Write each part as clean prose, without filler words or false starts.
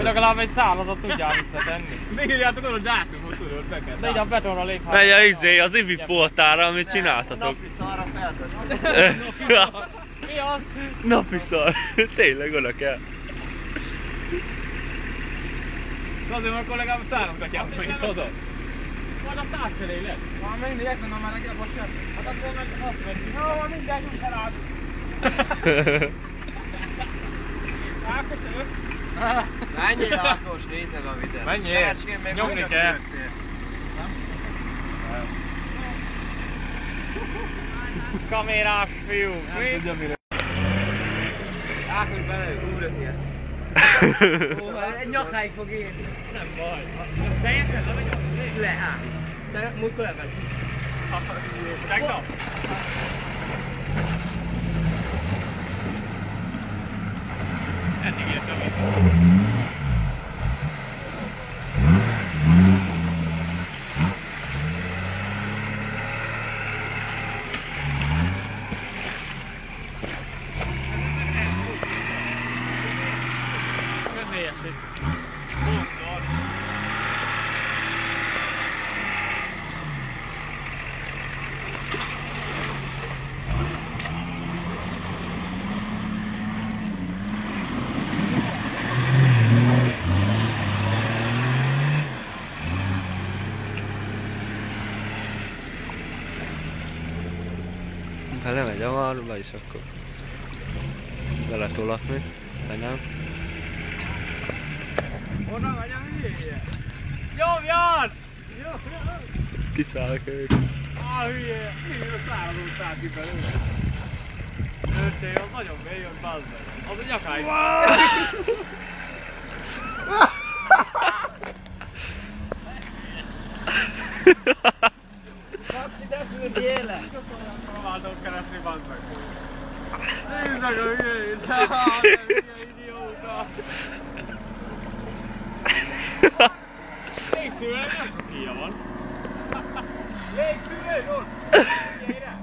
Vagy legalább egy szállatot tudjál visszatenni. Bírjátok oda a zsákot, tudod, beket. De így a betonra lép. Megy az Ivi poltára, amit csináltatok. Napi szarra feltett. Mi az? Napi szar. Tényleg oda kell. Azért, mert legalább a szállunkat jártam is haza. Majd a társelé lesz. Már mindig ezt mondom már nekem, bocsánat. Hát akkor meg azt vettük. Jó, van mindegy, úgy feláll. Köszönöm. Menjél Ákos, nézzel a vizet. Menjél, nyomni kell. Kamerás fiú. Nem tudja mire. Ákos belőle, úrötje. Egy nyakáig fog érni. Nem baj. Teljesen le vagy a Le, hát. De múltkor level. Tegnap. Eddig értem itt. Ha lemegy a varba is, akkor beletolatni, vagy nem? Honnan vagy a hülye? Nyomjad! Kiszáll a kölyök. Hülye! Hülye, száradó szállt ki belőle. Őrcsé, az nagyon mély jön, bazd meg. Az a nyakáig. Kapti, de fürdjél le! Próbáltam keresni, bazd meg. Nézd meg a hülyét! Hülye idióta! Légszűrőnek nem sok híja van. Légszűrő, ott! Gyere!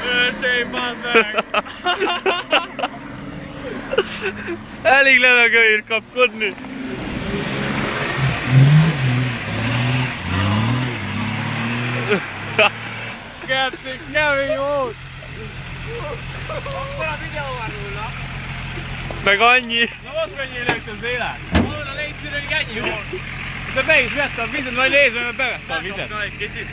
Őrcsé, bazd meg! Elég levegőért kapkodni. Getszik, kemény volt! Akkor a videó van róla. Meg annyi. Na most menjél előtt az élet! Hallod a légszűrőig ennyi volt! De be is vette a vizet, majd nézve, mert bevette a vizet. Egy kicsit.